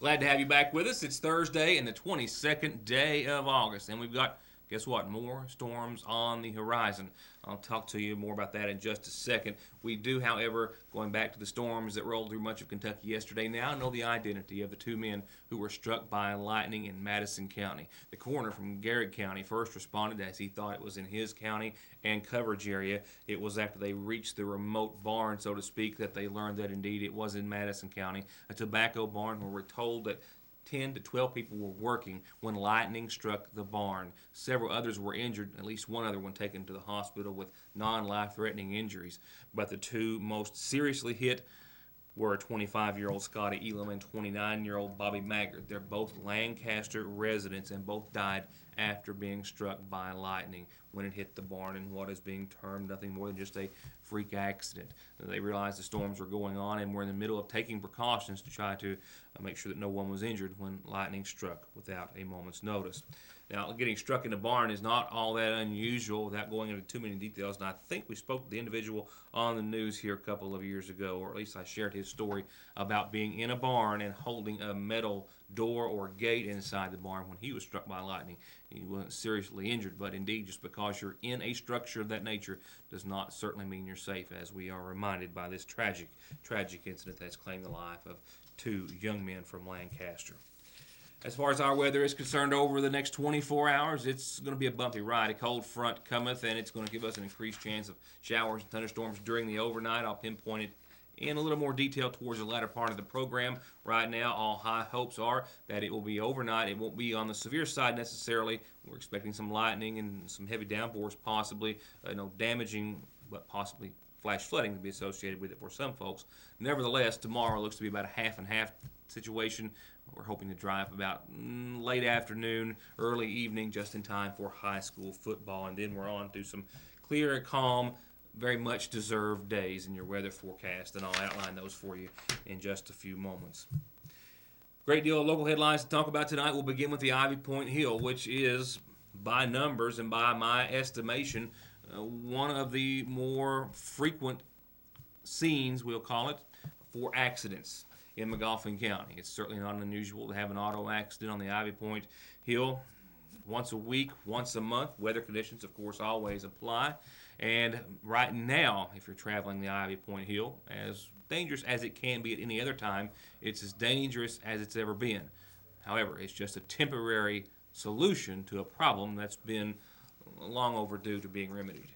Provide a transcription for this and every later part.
Glad to have you back with us. It's Thursday and the 22nd day of August, and we've got, guess what, more storms on the horizon. I'll talk to you more about that in just a second. We do, however, going back to the storms that rolled through much of Kentucky yesterday, now know the identity of the two men who were struck by lightning in Madison County. The coroner from Garrett County first responded as he thought it was in his county and coverage area. It was after they reached the remote barn, so to speak, that they learned that indeed it was in Madison County, a tobacco barn where we're told that 10 to 12 people were working when lightning struck the barn. Several others were injured, at least one other one taken to the hospital with non-life-threatening injuries. But the two most seriously hit were 25-year-old Scotty Elam and 29-year-old Bobby Maggard. They're both Lancaster residents and both died after being struck by lightning when it hit the barn in what is being termed nothing more than just a freak accident. They realized the storms were going on and were in the middle of taking precautions to try to make sure that no one was injured when lightning struck without a moment's notice. Now, getting struck in a barn is not all that unusual without going into too many details, and I think we spoke to the individual on the news here a couple of years ago, or at least I shared his story about being in a barn and holding a metal door or gate inside the barn when he was struck by lightning. He wasn't seriously injured, but indeed, just because you're in a structure of that nature does not certainly mean you're safe, as we are reminded by this tragic incident that's claimed the life of two young men from Lancaster. As far as our weather is concerned, over the next 24 hours, it's going to be a bumpy ride. A cold front cometh, and it's going to give us an increased chance of showers and thunderstorms during the overnight. I'll pinpoint it in a little more detail towards the latter part of the program. Right now, all high hopes are that it will be overnight. It won't be on the severe side necessarily. We're expecting some lightning and some heavy downpours, possibly damaging, but possibly flash flooding to be associated with it for some folks. Nevertheless, tomorrow looks to be about a half and half situation. We're hoping to drive about late afternoon, early evening, just in time for high school football. And then we're on to some clear and calm, very much deserved days in your weather forecast, and I'll outline those for you in just a few moments. Great deal of local headlines to talk about tonight. We'll begin with the Ivy Point Hill, which is, by numbers and by my estimation, one of the more frequent scenes, we'll call it, for accidents in Magoffin County. It's certainly not unusual to have an auto accident on the Ivy Point Hill once a week, once a month. Weather conditions, of course, always apply. And right now, if you're traveling the Ivy Point Hill, as dangerous as it can be at any other time, it's as dangerous as it's ever been. However, it's just a temporary solution to a problem that's been long overdue to being remedied.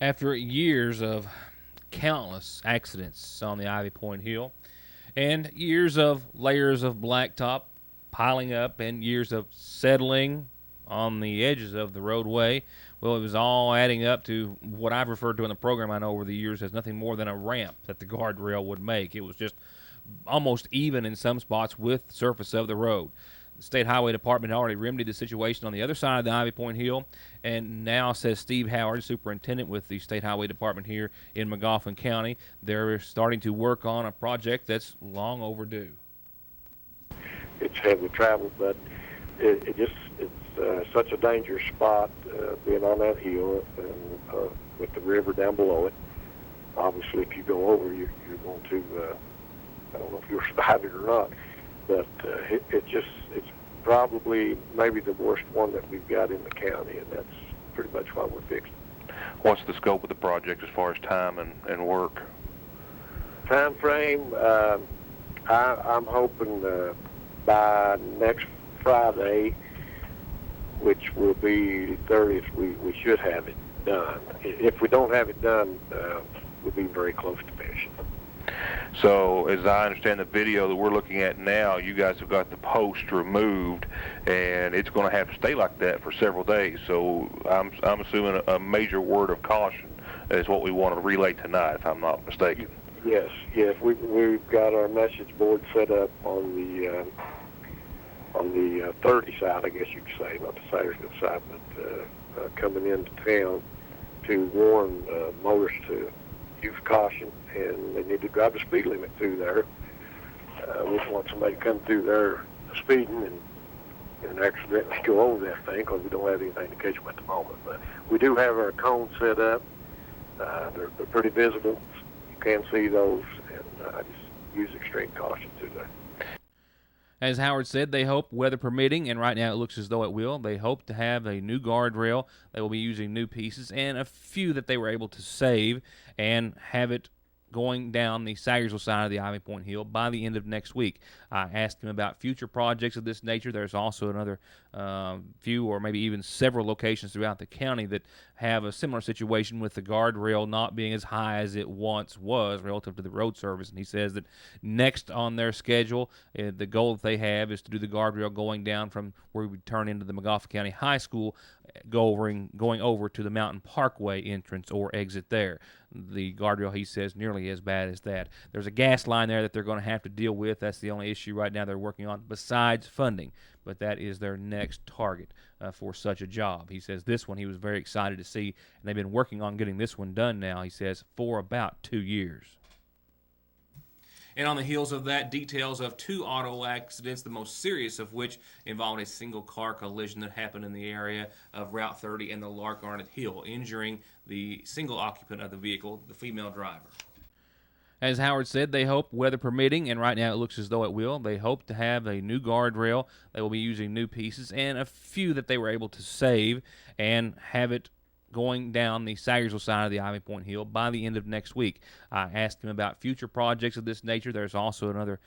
After years of countless accidents on the Ivy Point Hill and years of layers of blacktop piling up and years of settling on the edges of the roadway, well, it was all adding up to what I've referred to in the program I know over the years as nothing more than a ramp that the guardrail would make. It was just almost even in some spots with the surface of the road. The State Highway Department already remedied the situation on the other side of the Ivy Point Hill, and now, says Steve Howard, superintendent with the State Highway Department here in Magoffin County, they're starting to work on a project that's long overdue. It's heavily traveled, but it's such a dangerous spot being on that hill and with the river down below it. Obviously, if you go over, you're going to, I don't know if you'll survive it or not, but it's probably maybe the worst one that we've got in the county, and that's pretty much why we're fixing it. What's the scope of the project as far as time and work? Time frame, I'm hoping by next Friday, which will be the 30th, we should have it done. If we don't have it done, we'll be very close to finishing. So, as I understand the video that we're looking at now, you guys have got the post removed, and it's going to have to stay like that for several days. So, I'm assuming a major word of caution is what we want to relay tonight, if I'm not mistaken. Yes. We've got our message board set up on the 30 side, I guess you could say, not the Sayersville side, but coming into town to warn motorists to use caution, and they need to drive the speed limit through there. We don't want somebody to come through there speeding and accidentally go over that thing, because we don't have anything to catch them at the moment. But we do have our cones set up. They're pretty visible. You can see those, and just use extreme caution through there. As Howard said, they hope, weather permitting, and right now it looks as though it will, they hope to have a new guardrail. They will be using new pieces and a few that they were able to save and have it going down the Sagersville side of the Ivy Point Hill by the end of next week. I asked him about future projects of this nature. There's also another few or maybe even several locations throughout the county that have a similar situation with the guardrail not being as high as it once was relative to the road service. And he says that next on their schedule, the goal that they have is to do the guardrail going down from where we turn into the Montgomery County High School, going over to the Mountain Parkway entrance or exit there. The guardrail, he says, nearly as bad as that. There's a gas line there that they're going to have to deal with. That's the only issue right now they're working on besides funding, but that is their next target for such a job. He says this one he was very excited to see, and they've been working on getting this one done now, he says, for about 2 years. And on the heels of that, details of 2 auto accidents, the most serious of which involved a single-car collision that happened in the area of Route 30 and the Lark Arnott Hill, injuring the single occupant of the vehicle, the female driver. As Howard said, they hope, weather permitting, and right now it looks as though it will, they hope to have a new guardrail. They will be using new pieces and a few that they were able to save and have it going down the Sagersville side of the Ivy Point Hill by the end of next week. I asked him about future projects of this nature. There's also another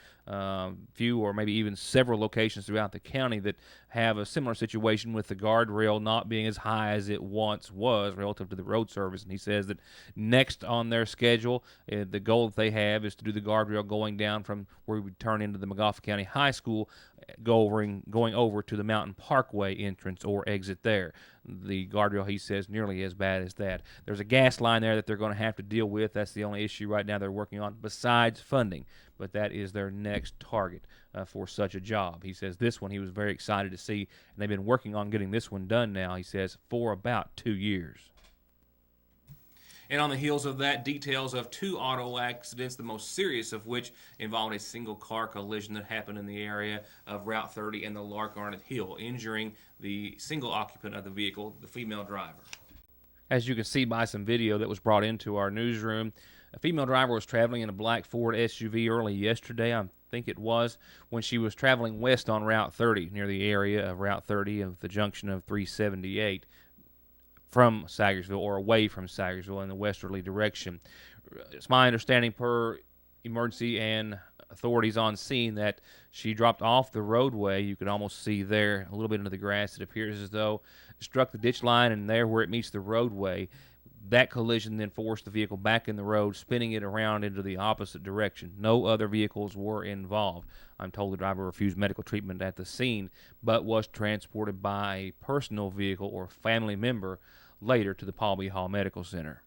few or maybe even several locations throughout the county that have a similar situation with the guardrail not being as high as it once was relative to the road service. And he says that next on their schedule, the goal that they have is to do the guardrail going down from where we turn into the Montgomery County High School, going over to the Mountain Parkway entrance or exit there. The guardrail, he says, nearly as bad as that. There's a gas line there that they're going to have to deal with. That's the only issue right now they're working on besides funding, but that is their next target for such a job. He says this one he was very excited to see, and they've been working on getting this one done now, he says, for about 2 years. And on the heels of that, details of 2 auto accidents, the most serious of which involved a single-car collision that happened in the area of Route 30 and the Lark Arnott Hill, injuring the single occupant of the vehicle, the female driver. As you can see by some video that was brought into our newsroom, a female driver was traveling in a black Ford SUV early yesterday, I think it was, when she was traveling west on Route 30, near the area of Route 30 of the junction of 378. From Sagersville or away from Sagersville in the westerly direction. It's my understanding per emergency and authorities on scene that she dropped off the roadway. You could almost see there a little bit into the grass. It appears as though it struck the ditch line, and there where it meets the roadway, that collision then forced the vehicle back in the road, spinning it around into the opposite direction. No other vehicles were involved. I'm told the driver refused medical treatment at the scene, but was transported by a personal vehicle or family member later to the Paul B. Hall Medical Center.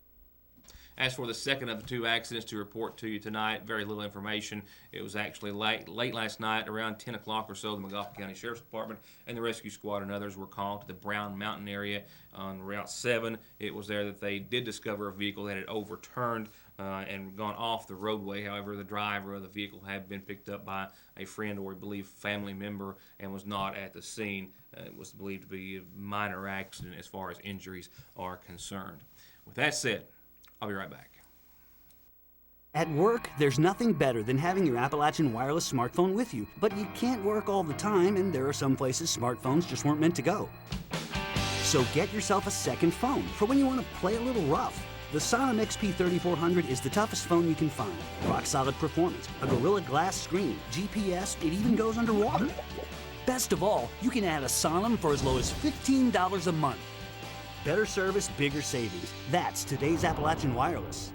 As for the second of the 2 accidents to report to you tonight, very little information. It was actually late last night, around 10 o'clock or so, the Montgomery County Sheriff's Department and the rescue squad and others were called to the Brown Mountain area on Route 7. It was there that they did discover a vehicle that had overturned and gone off the roadway. However, the driver of the vehicle had been picked up by a friend or, we believe, family member and was not at the scene. It was believed to be a minor accident as far as injuries are concerned. With that said, I'll be right back. At work, there's nothing better than having your Appalachian Wireless smartphone with you. But you can't work all the time, and there are some places smartphones just weren't meant to go. So get yourself a second phone for when you want to play a little rough. The Sonim XP3400 is the toughest phone you can find. Rock-solid performance, a Gorilla Glass screen, GPS, it even goes underwater. Best of all, you can add a Sonim for as low as $15 a month. Better service, bigger savings. That's today's Appalachian Wireless.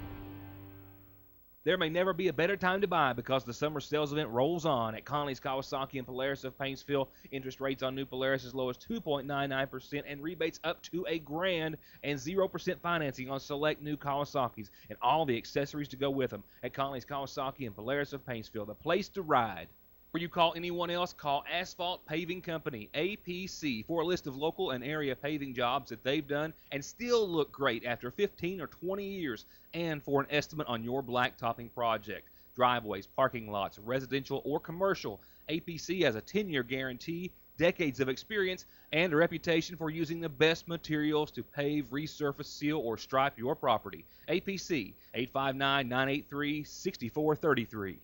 There may never be a better time to buy because the summer sales event rolls on at Conley's, Kawasaki, and Polaris of Paintsville. Interest rates on new Polaris as low as 2.99% and rebates up to $1,000 and 0% financing on select new Kawasaki's and all the accessories to go with them at Conley's, Kawasaki, and Polaris of Paintsville. The place to ride. Before you call anyone else, call Asphalt Paving Company, APC, for a list of local and area paving jobs that they've done and still look great after 15 or 20 years, and for an estimate on your blacktopping project. Driveways, parking lots, residential or commercial. APC has a 10-year guarantee, decades of experience, and a reputation for using the best materials to pave, resurface, seal, or stripe your property. APC, 859-983-6433.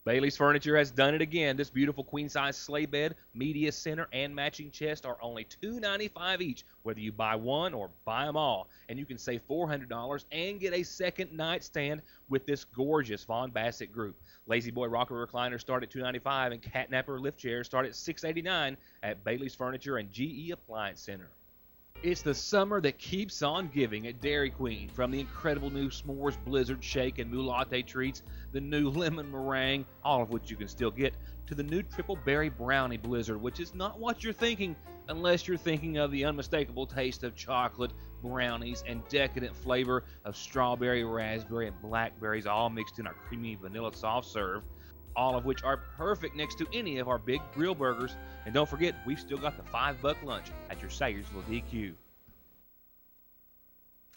Bailey's Furniture has done it again. This beautiful queen-size sleigh bed, media center, and matching chest are only $295 each, whether you buy one or buy them all. And you can save $400 and get a second nightstand with this gorgeous Von Bassett group. Lazy Boy rocker recliners start at $295, and Catnapper lift chairs start at $689 at Bailey's Furniture and GE Appliance Center. It's the summer that keeps on giving at Dairy Queen. From the incredible new S'mores Blizzard Shake and new latte treats, the new lemon meringue, all of which you can still get, to the new Triple Berry Brownie Blizzard, which is not what you're thinking unless you're thinking of the unmistakable taste of chocolate, brownies, and decadent flavor of strawberry, raspberry, and blackberries all mixed in our creamy vanilla soft serve, all of which are perfect next to any of our big grill burgers. And don't forget, we've still got the $5 lunch at your Sayersville DQ.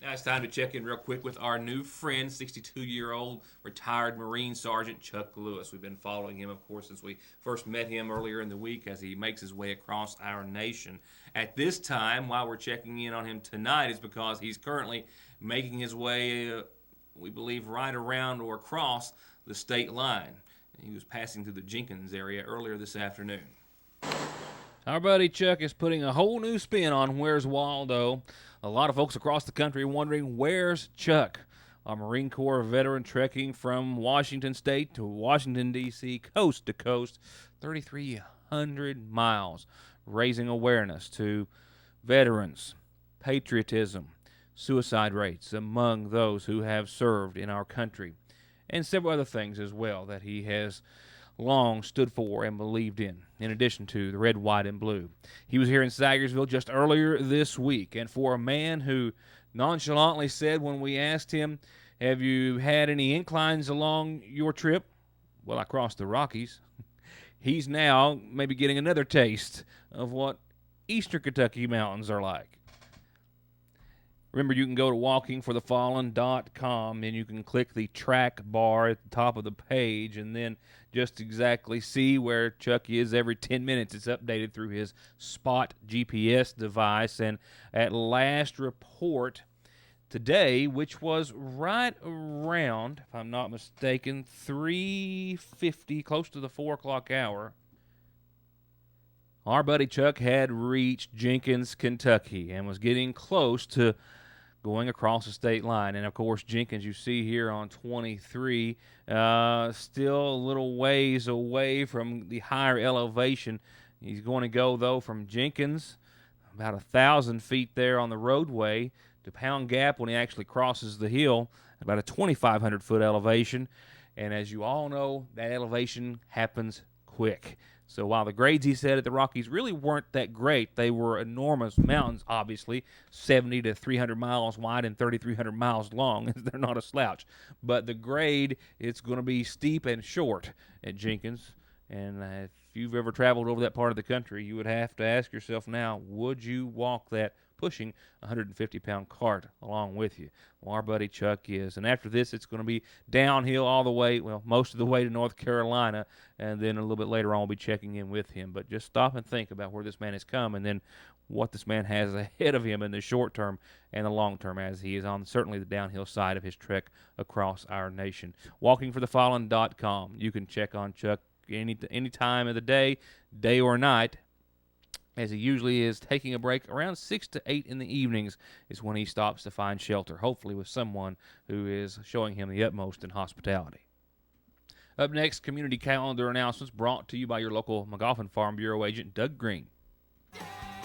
Now it's time to check in real quick with our new friend, 62-year-old retired Marine Sergeant Chuck Lewis. We've been following him, of course, since we first met him earlier in the week as he makes his way across our nation. At this time, while we're checking in on him tonight, is because he's currently making his way, we believe, right around or across the state line. He was passing through the Jenkins area earlier this afternoon. Our buddy Chuck is putting a whole new spin on Where's Waldo. A lot of folks across the country are wondering, where's Chuck? A Marine Corps veteran trekking from Washington State to Washington, D.C., coast to coast, 3,300 miles, raising awareness to veterans, patriotism, suicide rates among those who have served in our country, and several other things as well that he has long stood for and believed in addition to the red, white, and blue. He was here in Sayersville just earlier this week, and for a man who nonchalantly said when we asked him, have you had any inclines along your trip? Well, I crossed the Rockies. He's now maybe getting another taste of what eastern Kentucky mountains are like. Remember, you can go to walkingforthefallen.com and you can click the track bar at the top of the page and then just exactly see where Chuck is every 10 minutes. It's updated through his Spot GPS device. And at last report today, which was right around, if I'm not mistaken, 3:50, close to the 4 o'clock hour, our buddy Chuck had reached Jenkins, Kentucky, and was getting close to going across the state line. And, of course, Jenkins, you see here on 23, still a little ways away from the higher elevation. He's going to go, though, from Jenkins, about 1,000 feet there on the roadway, to Pound Gap when he actually crosses the hill, about a 2,500-foot elevation. And as you all know, that elevation happens quick. So while the grades, he said, at the Rockies really weren't that great, they were enormous mountains, obviously, 70 to 300 miles wide and 3,300 miles long. They're not a slouch. But the grade, it's going to be steep and short at Jenkins. And if you've ever traveled over that part of the country, you would have to ask yourself now, would you walk that pushing 150-pound cart along with you? Well, our buddy Chuck is. And after this, it's going to be downhill all the way, well, most of the way to North Carolina, and then a little bit later on we'll be checking in with him. But just stop and think about where this man has come and then what this man has ahead of him in the short term and the long term, as he is on certainly the downhill side of his trek across our nation. Walkingforthefallen.com. You can check on Chuck any time of the day or night, as he usually is taking a break around 6 to 8 in the evenings is when he stops to find shelter, hopefully with someone who is showing him the utmost in hospitality. Up next, community calendar announcements brought to you by your local McGoffin Farm Bureau agent, Doug Green.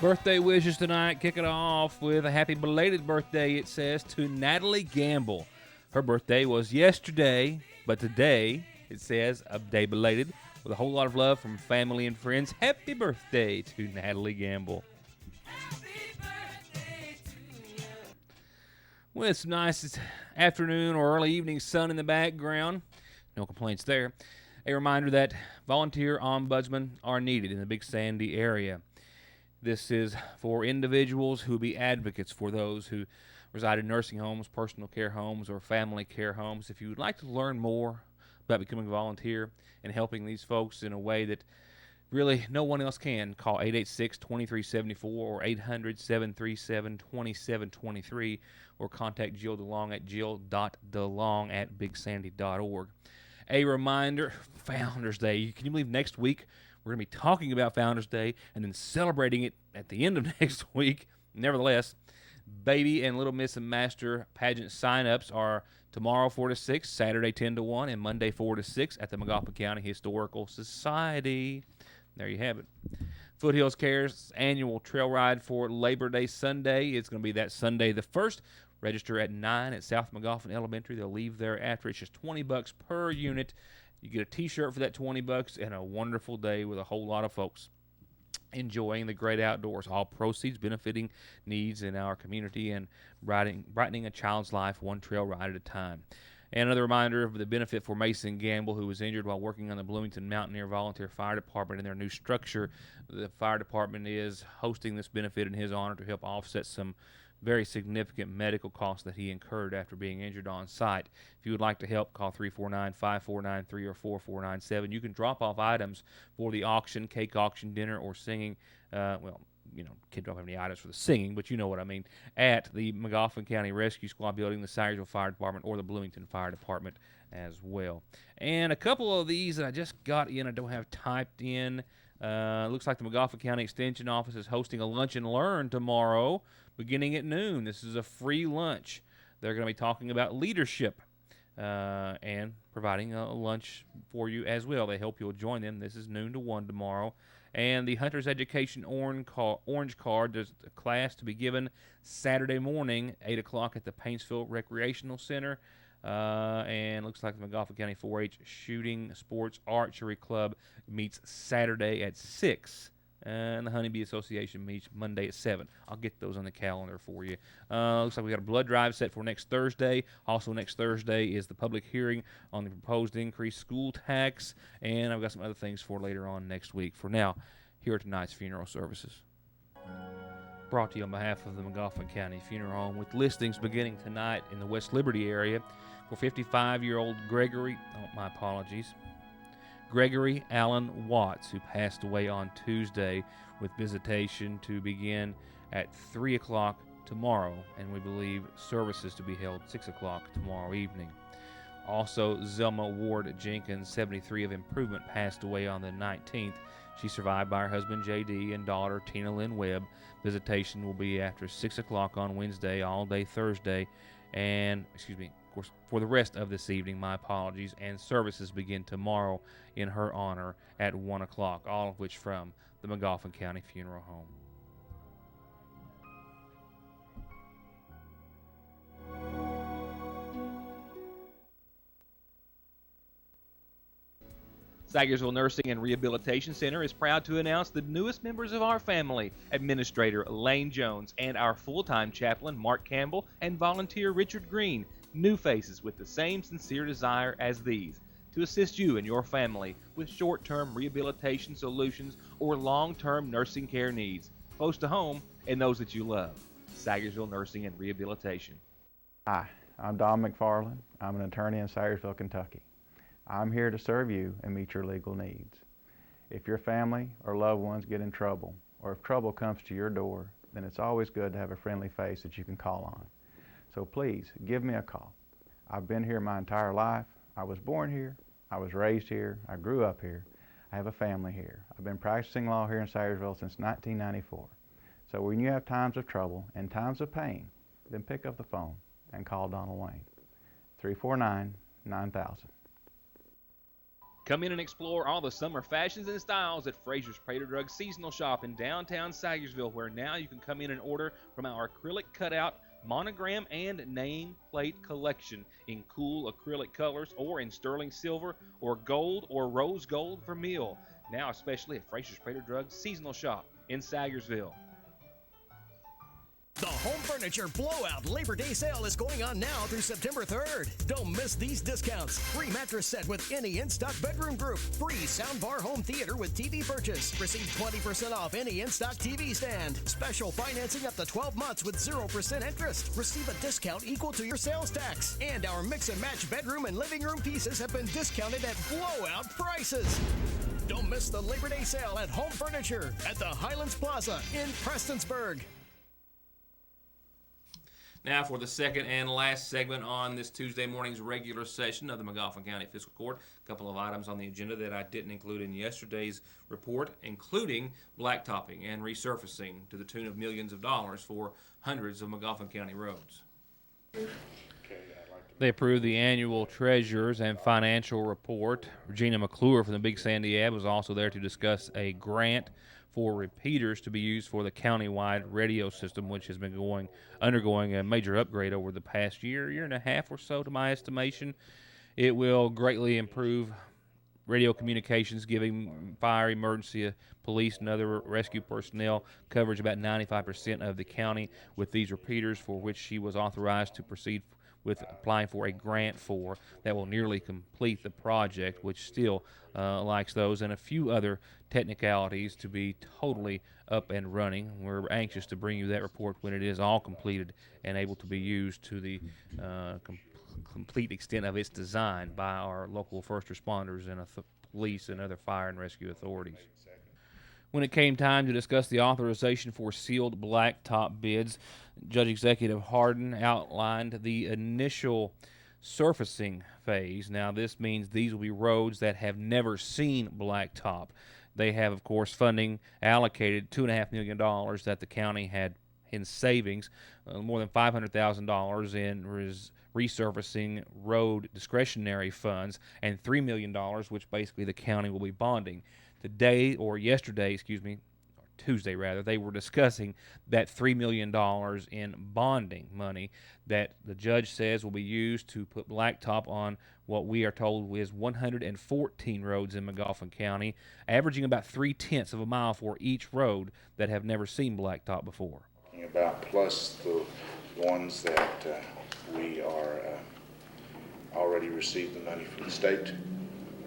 Birthday wishes tonight. Kick it off with a happy belated birthday, it says, to Natalie Gamble. Her birthday was yesterday, but today, it says, a day belated, with a whole lot of love from family and friends. Happy birthday to Natalie Gamble. With some nice afternoon or early evening sun in the background. No complaints there. A reminder that volunteer ombudsmen are needed in the Big Sandy area. This is for individuals who be advocates for those who reside in nursing homes, personal care homes, or family care homes. If you would like to learn more about becoming a volunteer and helping these folks in a way that really no one else can, call 886-2374 or 800-737-2723 or contact Jill DeLong at jill.delong@bigsandy.org. A reminder, Founders Day. Can you believe next week we're going to be talking about Founders Day and then celebrating it at the end of next week? Nevertheless, Baby and Little Miss and Master pageant sign-ups are tomorrow 4 to 6, Saturday 10 to 1, and Monday 4 to 6 at the McGoffin County Historical Society. There you have it. Foothills Cares annual trail ride for Labor Day Sunday. It's going to be that Sunday the 1st. Register at 9 at South McGoffin Elementary. They'll leave there after. It's just $20 per unit. You get a T-shirt for that $20 and a wonderful day with a whole lot of folks enjoying the great outdoors. All proceeds benefiting needs in our community and brightening a child's life one trail ride at a time. And another reminder of the benefit for Mason Gamble, who was injured while working on the Bloomington Mountaineer Volunteer Fire Department in their new structure. The fire department is hosting this benefit in his honor to help offset some very significant medical costs that he incurred after being injured on site. If you would like to help, call 349-5493 or 4497. You can drop off items for the auction, cake auction, dinner, or singing. Kids don't have any items for the singing, but you know what I mean, at the McGoffin County Rescue Squad building, the Sayersville Fire Department, or the Bloomington Fire Department as well. And a couple of these that I just got in, I don't have typed in. Looks like the McGoffin County Extension Office is hosting a lunch and learn tomorrow, beginning at noon. This is a free lunch. They're going to be talking about leadership and providing a lunch for you as well. They hope you'll join them. This is noon to 1 tomorrow. And the Hunter's Education Orange Card, there's a class to be given Saturday morning, 8 o'clock at the Paintsville Recreational Center. And looks like the McGoffin County 4-H Shooting Sports Archery Club meets Saturday at 6. And the Honeybee Association meets Monday at 7. I'll get those on the calendar for you. Looks like we got a blood drive set for next Thursday. Also next Thursday is the public hearing on the proposed increased school tax. And I've got some other things for later on next week. For now, here are tonight's funeral services. Brought to you on behalf of the McGoffin County Funeral Home, with listings beginning tonight in the West Liberty area for 55-year-old Gregory Allen Watts, who passed away on Tuesday, with visitation to begin at 3 o'clock tomorrow, and we believe services to be held 6 o'clock tomorrow evening. Also, Zelma Ward Jenkins, 73, of Improvement, passed away on the 19th. She's survived by her husband J.D. and daughter Tina Lynn Webb. Visitation will be after 6 o'clock on Wednesday, all day Thursday, and, of course, for the rest of this evening, my apologies, and services begin tomorrow in her honor at 1 o'clock, all of which from the McGoffin County Funeral Home. Sagersville Nursing and Rehabilitation Center is proud to announce the newest members of our family, Administrator Lane Jones and our full-time chaplain Mark Campbell and volunteer Richard Green, new faces with the same sincere desire as these, to assist you and your family with short-term rehabilitation solutions or long-term nursing care needs, close to home and those that you love. Sagersville Nursing and Rehabilitation. Hi, I'm Don McFarland. I'm an attorney in Sayersville, Kentucky. I'm here to serve you and meet your legal needs. If your family or loved ones get in trouble, or if trouble comes to your door, then it's always good to have a friendly face that you can call on. So please, give me a call. I've been here my entire life. I was born here. I was raised here. I grew up here. I have a family here. I've been practicing law here in Sayersville since 1994. So when you have times of trouble and times of pain, then pick up the phone and call Donald Wayne. 349-9000. Come in and explore all the summer fashions and styles at Fraser's Prater Drug Seasonal Shop in downtown Sayersville, where now you can come in and order from our acrylic cutout, monogram, and nameplate collection in cool acrylic colors or in sterling silver or gold or rose gold vermeil. Now especially at Fraser's Prater Drug Seasonal Shop in Sayersville. The Home Furniture Blowout Labor Day Sale is going on now through September 3rd. Don't miss these discounts. Free mattress set with any in-stock bedroom group. Free soundbar home theater with TV purchase. Receive 20% off any in-stock TV stand. Special financing up to 12 months with 0% interest. Receive a discount equal to your sales tax. And our mix and match bedroom and living room pieces have been discounted at blowout prices. Don't miss the Labor Day Sale at Home Furniture at the Highlands Plaza in Prestonsburg. Now for the second and last segment on this Tuesday morning's regular session of the McGoffin County Fiscal Court. A couple of items on the agenda that I didn't include in yesterday's report, including blacktopping and resurfacing to the tune of millions of dollars for hundreds of McGoffin County roads. They approved the annual treasurer's and financial report. Regina McClure from the Big Sandy Ad was also there to discuss a grant for repeaters to be used for the countywide radio system, which has been undergoing a major upgrade over the past year and a half or so, to my estimation. It will greatly improve radio communications, giving fire, emergency, police, and other rescue personnel coverage about 95% of the county with these repeaters, for which she was authorized to proceed with applying for a grant for that will nearly complete the project, which still likes those and a few other technicalities to be totally up and running. We're anxious to bring you that report when it is all completed and able to be used to the complete extent of its design by our local first responders and police and other fire and rescue authorities. When it came time to discuss the authorization for sealed blacktop bids, Judge Executive Hardin outlined the initial surfacing phase. Now, this means these will be roads that have never seen blacktop. They have, of course, funding allocated, $2.5 million that the county had in savings, more than $500,000 in resurfacing road discretionary funds, and $3 million, which basically the county will be bonding. Tuesday rather, they were discussing that $3 million in bonding money that the judge says will be used to put blacktop on what we are told is 114 roads in McGoffin County, averaging about 0.3 of a mile for each road that have never seen blacktop before. About plus the ones that we are already received the money from the state.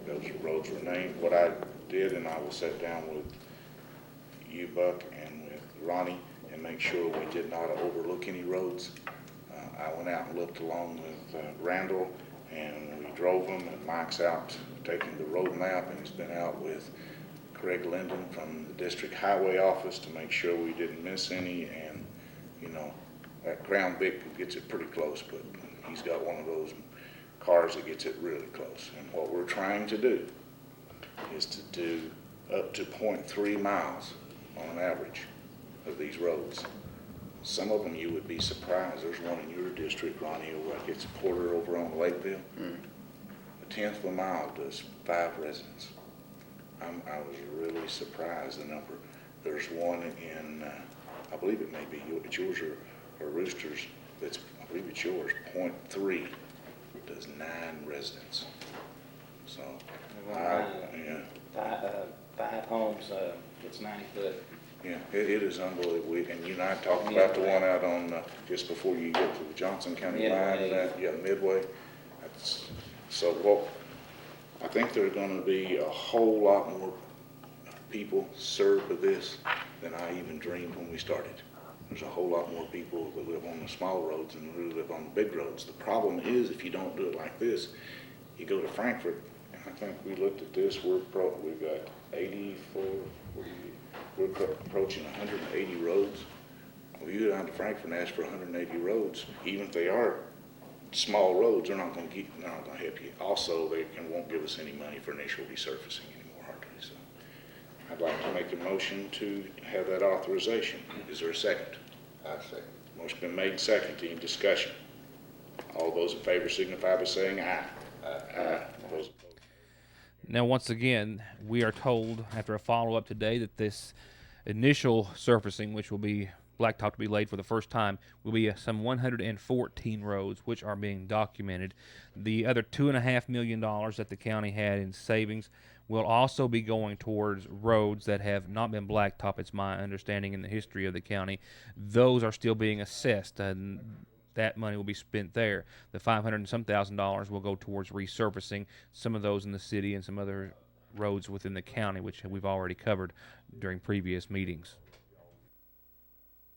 Those roads were named. What I did, and I will sit down with you, Buck, and with Ronnie and make sure we did not overlook any roads. I went out and looked along with Randall, and we drove them, and Mike's out taking the road map, and he's been out with Craig Linden from the district highway office to make sure we didn't miss any. And you know, that Crown Vic gets it pretty close, but he's got one of those cars that gets it really close. And what we're trying to do is to do up to 0.3 miles on average of these roads. Some of them you would be surprised. There's one in your district, Ronnie, over like it's Porter over on Lakeville. A 1/10 of a mile does 5 residents. I was really surprised the number. There's one in, I believe it may be it's yours or Roosters, that's, I believe it's yours, 0.3 does 9 residents. So, yeah. 5 homes, it's 90 foot. Yeah, it is unbelievable. And you and I talked about the one out on, just before you get to the Johnson County line of that, Midway. So what, I think there are going to be a whole lot more people served with this than I even dreamed when we started. There's a whole lot more people that live on the small roads than who live on the big roads. The problem is, if you don't do it like this, you go to Frankfort, and I think we looked at this, we've got 84, we're approaching 180 roads. Well, you go down to Frankfort and ask for 180 roads, even if they are small roads, they're not going to help you. Also, they won't give us any money for initial resurfacing anymore, hardly. So I'd like to make a motion to have that authorization. Is there a second? I second. Motion been made and seconded. Any discussion? All those in favor signify by saying aye. Aye. Those opposed. Now, once again, we are told after a follow-up today that this initial surfacing, which will be blacktop to be laid for the first time, will be some 114 roads, which are being documented. The other $2.5 million that the county had in savings will also be going towards roads that have not been blacktop. It's my understanding in the history of the county. Those are still being assessed, and that money will be spent there. The $500 and some thousand will go towards resurfacing some of those in the city and some other roads within the county, which we've already covered during previous meetings.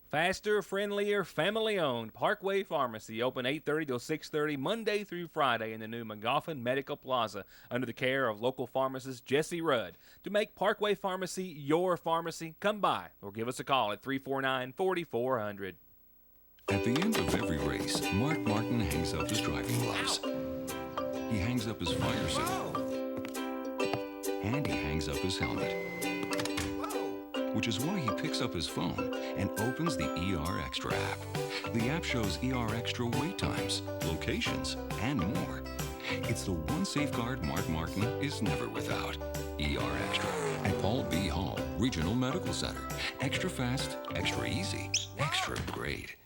Faster, friendlier, family-owned Parkway Pharmacy, open 8:30 till 6:30 Monday through Friday in the new McGoffin Medical Plaza under the care of local pharmacist Jesse Rudd. To make Parkway Pharmacy your pharmacy, come by or give us a call at 349-4400. At the end of every race, Mark Martin hangs up his driving gloves. He hangs up his fire suit. And he hangs up his helmet. Which is why he picks up his phone and opens the ER Extra app. The app shows ER Extra wait times, locations, and more. It's the one safeguard Mark Martin is never without. ER Extra at Paul B. Hall Regional Medical Center. Extra fast, extra easy, extra great.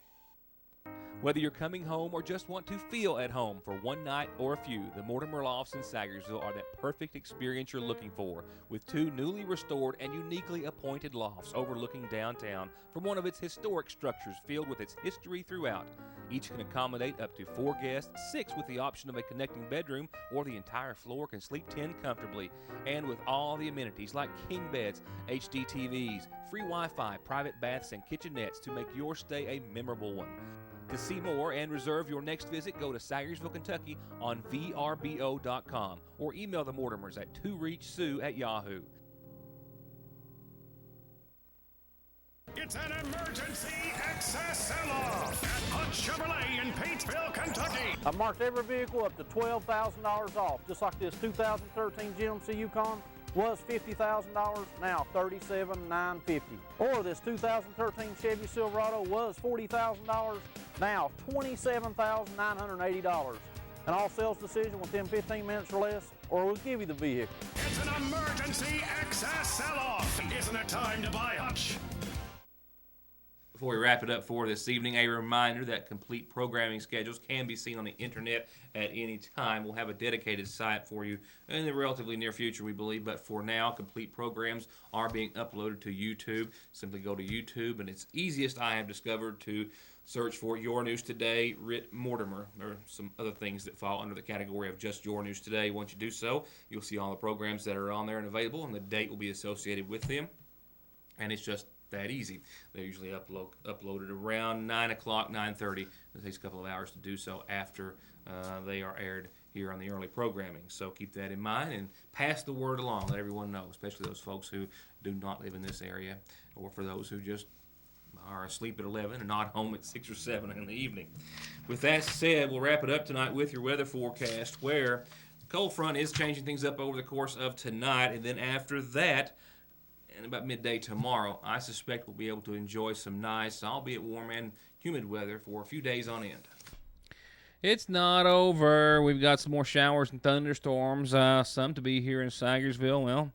Whether you're coming home or just want to feel at home for one night or a few, the Mortimer Lofts in Sagersville are that perfect experience you're looking for, with 2 newly restored and uniquely appointed lofts overlooking downtown from one of its historic structures filled with its history throughout. Each can accommodate up to 4 guests, 6 with the option of a connecting bedroom, or the entire floor can sleep 10 comfortably. And with all the amenities like king beds, HD TVs, free Wi-Fi, private baths, and kitchenettes to make your stay a memorable one. To see more and reserve your next visit, go to Sagersville, Kentucky on vrbo.com or email the Mortimers at 2reachsue@yahoo. It's an emergency excess sell-off at Hunt Chevrolet in Paintsville, Kentucky. I've marked every vehicle up to $12,000 off, just like this 2013 GMC Yukon was $50,000, now $37,950. Or this 2013 Chevy Silverado was $40,000, now $27,980. An all sales decision within 15 minutes or less, or we'll give you the vehicle. It's an emergency excess sell-off. Isn't it time to buy Hutch? Before we wrap it up for this evening, a reminder that complete programming schedules can be seen on the internet at any time. We'll have a dedicated site for you in the relatively near future, we believe, but for now, complete programs are being uploaded to YouTube. Simply go to YouTube, and it's easiest, I have discovered, to search for Your News Today, Ritt Mortimer. There are some other things that fall under the category of just Your News Today. Once you do so, you'll see all the programs that are on there and available, and the date will be associated with them. And it's just that easy. They're usually uploaded around 9 o'clock, 9:30. It takes a couple of hours to do so after they are aired here on the early programming. So keep that in mind and pass the word along. Let everyone know, especially those folks who do not live in this area, or for those who just are asleep at 11 and not home at 6 or 7 in the evening. With that said, we'll wrap it up tonight with your weather forecast, where the cold front is changing things up over the course of tonight, and then after that, and about midday tomorrow, I suspect we'll be able to enjoy some nice, albeit warm and humid weather for a few days on end. It's not over. We've got some more showers and thunderstorms, some to be here in Sagersville. Well,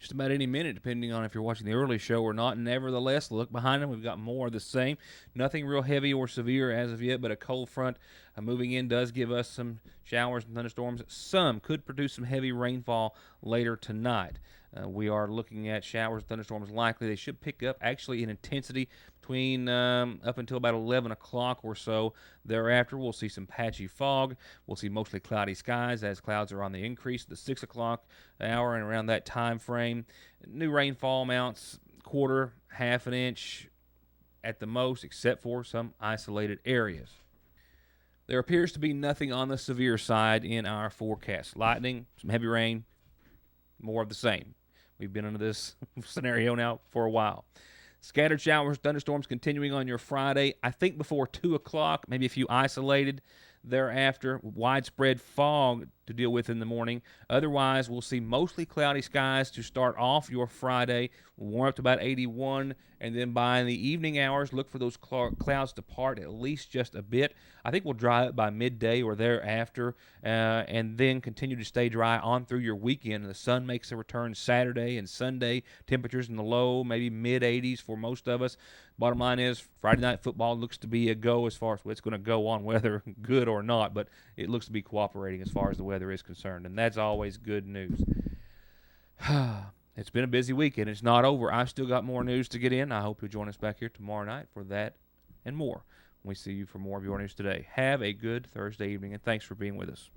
just about any minute, depending on if you're watching the early show or not. Nevertheless, look behind them. We've got more of the same. Nothing real heavy or severe as of yet, but a cold front moving in does give us some showers and thunderstorms. Some could produce some heavy rainfall later tonight. We are looking at showers and thunderstorms likely. They should pick up actually in intensity between up until about 11 o'clock or so. Thereafter, we'll see some patchy fog. We'll see mostly cloudy skies as clouds are on the increase at the 6 o'clock hour and around that time frame. New rainfall amounts, quarter, half an inch at the most, except for some isolated areas. There appears to be nothing on the severe side in our forecast. Lightning, some heavy rain, more of the same. We've been under this scenario now for a while. Scattered showers, thunderstorms continuing on your Friday. I think before 2 o'clock, maybe a few isolated thereafter. Widespread fog to deal with in the morning. Otherwise, we'll see mostly cloudy skies to start off your Friday. We'll warm up to about 81, and then by the evening hours, look for those clouds to part at least just a bit. I think we'll dry up by midday or thereafter, and then continue to stay dry on through your weekend. The sun makes a return Saturday and Sunday. Temperatures in the low, maybe mid-80s for most of us. Bottom line is, Friday night football looks to be a go as far as what's going to go on, whether good or not, but it looks to be cooperating as far as the weather is concerned, and that's always good news. It's been a busy weekend. It's not over. I've still got more news to get in. I hope you'll join us back here tomorrow night for that and more. We see you for more of Your News Today. Have a good Thursday evening, and thanks for being with us.